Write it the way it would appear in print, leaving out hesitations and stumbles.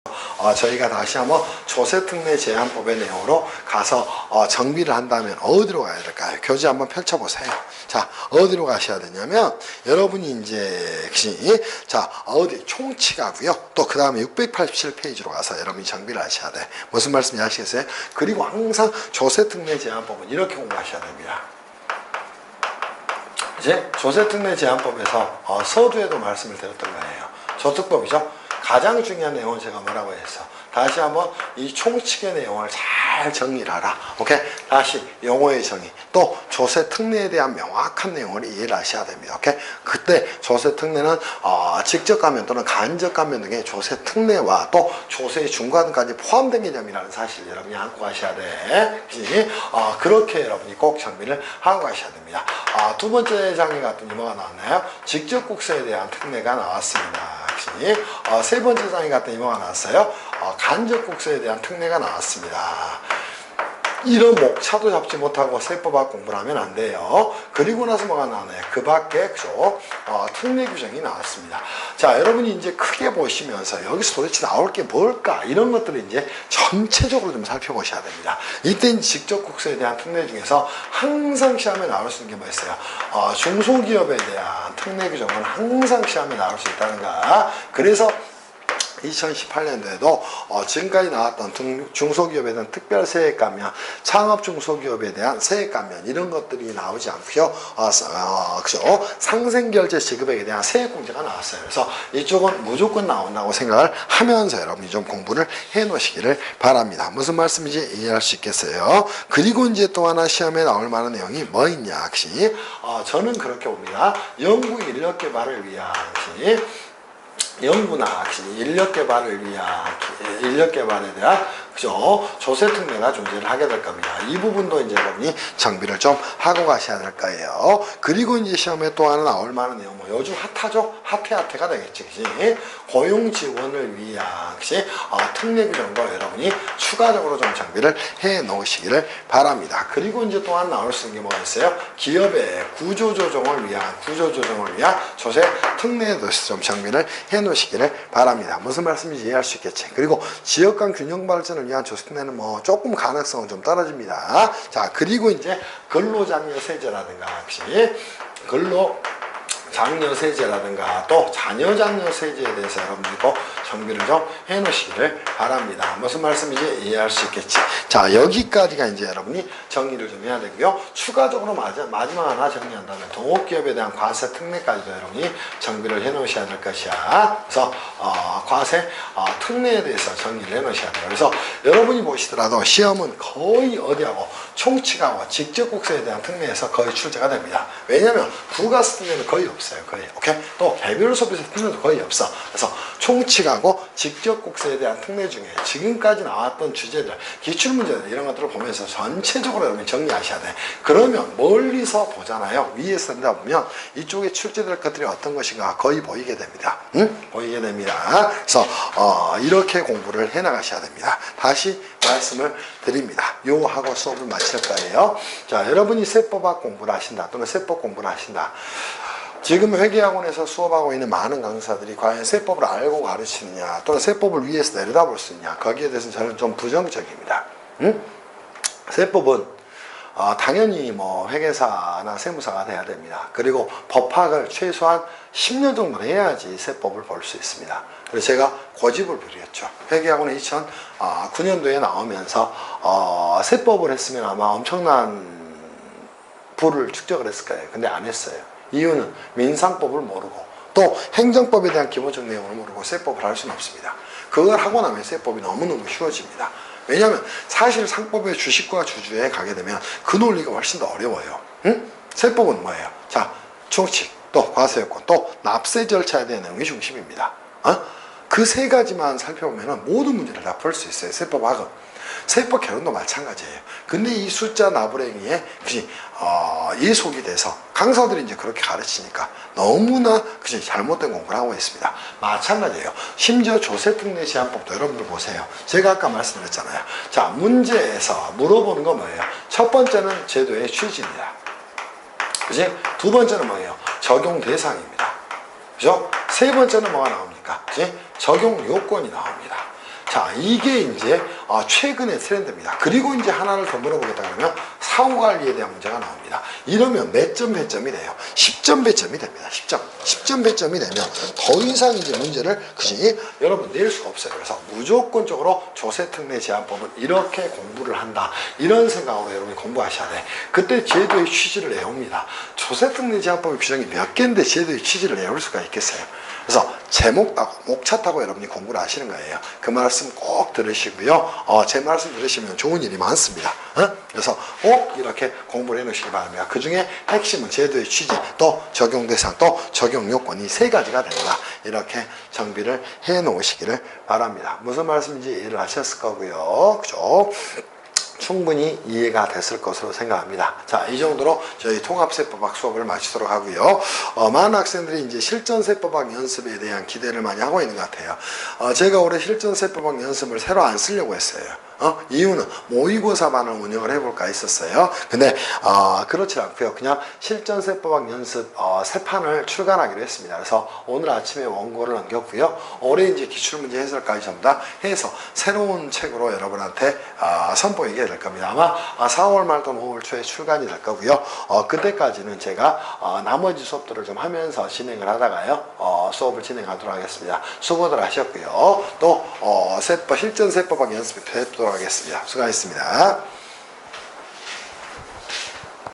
저희가 다시 한번 조세특례 제한법의 내용으로 가서 정비를 한다면 어디로 가야 될까요? 교재 한번 펼쳐보세요. 자, 어디로 가셔야 되냐면 여러분이 이제 자, 어디 총칙하고요. 또 그 다음에 687페이지로 가서 여러분이 정비를 하셔야 돼. 무슨 말씀인지 아시겠어요? 그리고 항상 조세특례 제한법은 이렇게 공부하셔야 됩니다. 이제 조세특례 제한법에서 서두에도 말씀을 드렸던 거예요. 조특법이죠. 가장 중요한 내용은 제가 뭐라고 했어? 다시 한번 이 총칙의 내용을 잘 정리를 하라. 오케이? 다시 용어의 정의, 또 조세 특례에 대한 명확한 내용을 이해를 하셔야 됩니다. 오케이? 그때 조세 특례는 직접 감면 또는 간접 감면 등의 조세 특례와 또 조세의 중과등까지 포함된 개념이라는 사실 여러분이 안고 가셔야 돼. 그치? 그렇게 여러분이 꼭 정리를 하고 가셔야 됩니다. 두 번째 장에 갔더니 뭐가 나왔나요? 직접 국세에 대한 특례가 나왔습니다. 세 번째 장에 갔더니 뭐가 나왔어요? 간접 국세에 대한 특례가 나왔습니다. 이런 목차도 잡지 못하고 세법학 공부를 하면 안 돼요. 그리고 나서 뭐가 나오나요? 그 밖에 특례 규정이 나왔습니다. 자, 여러분이 이제 크게 보시면서 여기서 도대체 나올 게 뭘까? 이런 것들을 이제 전체적으로 좀 살펴보셔야 됩니다. 이때 직접 국세에 대한 특례 중에서 항상 시험에 나올 수 있는 게 뭐였어요? 중소기업에 대한 특례 규정은 항상 시험에 나올 수 있다는가? 그래서 2018년도에도 지금까지 나왔던 중소기업에 대한 특별 세액 감면, 창업 중소기업에 대한 세액 감면 이런 것들이 나오지 않고요. 그죠? 상생결제 지급액에 대한 세액 공제가 나왔어요. 그래서 이쪽은 무조건 나온다고 생각을 하면서 여러분이 좀 공부를 해 놓으시기를 바랍니다. 무슨 말씀인지 이해할 수 있겠어요? 그리고 이제 또 하나 시험에 나올 만한 내용이 뭐 있냐? 혹시 저는 그렇게 봅니다. 연구 인력 개발을 위한 연구나 인력 개발에 대한 그죠? 조세 특례가 존재를 하게 될 겁니다. 이 부분도 이제 여러분이 정비를 좀 하고 가셔야 될 거예요. 그리고 이제 시험에 또 하나 나올 만한 내용, 뭐 요즘 핫하죠? 핫해가 되겠지, 그치? 고용 지원을 위한 특례 규정도 여러분이 추가적으로 좀 정비를 해 놓으시기를 바랍니다. 그리고 이제 또한 나올 수 있는 게 뭐가 있어요? 기업의 구조조정을 위한 조세 특례에 대해서 좀 정비를 해 놓으시기를 바랍니다. 무슨 말씀인지 이해할 수 있겠지? 그리고 지역 간 균형 발전을 위한 조세 특례는 뭐 조금 가능성은 좀 떨어집니다. 자, 그리고 이제 근로장려 세제라든가 장려 세제라든가 또 자녀 장려 세제에 대해서 여러분들이 꼭 정비를 좀 해놓으시기를 바랍니다. 무슨 말씀인지 이해할 수 있겠지. 자, 여기까지가 이제 여러분이 정리를 좀 해야 되고요. 추가적으로 마지막 하나 정리한다면 동업기업에 대한 과세 특례까지도 여러분이 정비를 해놓으셔야 될 것이야. 그래서 과세 특례에 대해서 정리를 해놓으셔야 돼요. 그래서 여러분이 보시더라도 시험은 거의 어디하고 총칙하고 직접 국세에 대한 특례에서 거의 출제가 됩니다. 왜냐하면 부가세 특례는 거의 없어요. 거의. 오케이? 또 개별 소비세 특례도 거의 없어. 그래서 총칙하고 직접 국세에 대한 특례 중에 지금까지 나왔던 주제들, 기출문제들 이런 것들을 보면서 전체적으로 여러분이 정리하셔야 돼. 그러면 멀리서 보잖아요. 위에서 내다 보면 이쪽에 출제될 것들이 어떤 것인가 거의 보이게 됩니다. 보이게 됩니다. 그래서 이렇게 공부를 해 나가셔야 됩니다. 다시 말씀을 드립니다. 요 하고 수업을 마칠 거예요. 자, 여러분이 세법학 공부를 하신다 또는 세법 공부를 하신다. 지금 회계학원에서 수업하고 있는 많은 강사들이 과연 세법을 알고 가르치느냐 또는 세법을 위에서 내려다볼 수 있냐, 거기에 대해서는 저는 좀 부정적입니다. 세법은 당연히 뭐 회계사나 세무사가 돼야 됩니다. 그리고 법학을 최소한 10년 정도 해야지 세법을 볼 수 있습니다. 그래서 제가 고집을 부렸죠. 회계학원에 2009년도에 나오면서 세법을 했으면 아마 엄청난 부를 축적을 했을 거예요. 근데 안 했어요. 이유는 민상법을 모르고 또 행정법에 대한 기본적 내용을 모르고 세법을 할 수는 없습니다. 그걸 하고 나면 세법이 너무너무 쉬워집니다. 왜냐하면 사실 상법의 주식과 주주에 가게 되면 그 논리가 훨씬 더 어려워요. 세법은 뭐예요? 자, 총칙, 또 과세요건, 또 납세 절차에 대한 내용이 중심입니다. 그 세 가지만 살펴보면 모든 문제를 다 풀 수 있어요. 세법학은. 세법 개론도 마찬가지예요. 근데 이 숫자 나부랭이에 예속이 돼서 강사들이 이제 그렇게 가르치니까 너무나 잘못된 공부를 하고 있습니다. 마찬가지예요. 심지어 조세특례 제한법도 여러분들 보세요. 제가 아까 말씀드렸잖아요. 자, 문제에서 물어보는 건 뭐예요? 첫 번째는 제도의 취지입니다. 그지? 두 번째는 뭐예요? 적용 대상입니다. 그죠? 세 번째는 뭐가 나옵니까? 그지? 적용 요건이 나옵니다. 자, 이게 이제 최근의 트렌드입니다. 그리고 이제 하나를 더 물어보겠다 그러면 사후 관리에 대한 문제가 나옵니다. 이러면 몇 점 배점이 돼요? 10점 배점이 됩니다. 10점 배점이 되면 더 이상 이제 문제를 그지 여러분 낼 수가 없어요. 그래서 무조건적으로 조세특례 제한법은 이렇게 공부를 한다. 이런 생각으로 여러분이 공부하셔야 돼. 그때 제도의 취지를 외웁니다. 조세특례 제한법의 규정이 몇 개인데 제도의 취지를 외울 수가 있겠어요. 그래서 제목 따고 목차 따고 여러분이 공부를 하시는 거예요. 그 말씀 꼭 들으시고요. 제 말씀 들으시면 좋은 일이 많습니다. 그래서 꼭 이렇게 공부를 해놓으시기 바랍니다. 그 중에 핵심은 제도의 취지, 또 적용 대상, 또 적용 요건 이 세 가지가 된다. 이렇게 정비를 해놓으시기를 바랍니다. 무슨 말씀인지 이해를 하셨을 거고요. 그죠? 충분히 이해가 됐을 것으로 생각합니다. 자, 이 정도로 저희 통합세법학 수업을 마치도록 하고요. 많은 학생들이 이제 실전세법학 연습에 대한 기대를 많이 하고 있는 것 같아요. 제가 올해 실전세법학 연습을 새로 안 쓰려고 했어요. 이유는 모의고사반을 운영을 해볼까 했었어요. 근데 그렇지 않고요. 그냥 실전세법학 연습 세 판을 출간하기로 했습니다. 그래서 오늘 아침에 원고를 넘겼고요. 올해 이제 기출문제 해설까지 전부 다 해서 새로운 책으로 여러분한테 선보이게 될 겁니다. 아마 4월 말 또는 5월 초에 출간이 될 거고요. 그때까지는 제가 나머지 수업들을 좀 하면서 진행을 하다가요. 수업을 진행하도록 하겠습니다. 수고들 하셨고요. 또 실전세법학 연습에 뵙도록 하겠습니다. 수고하셨습니다.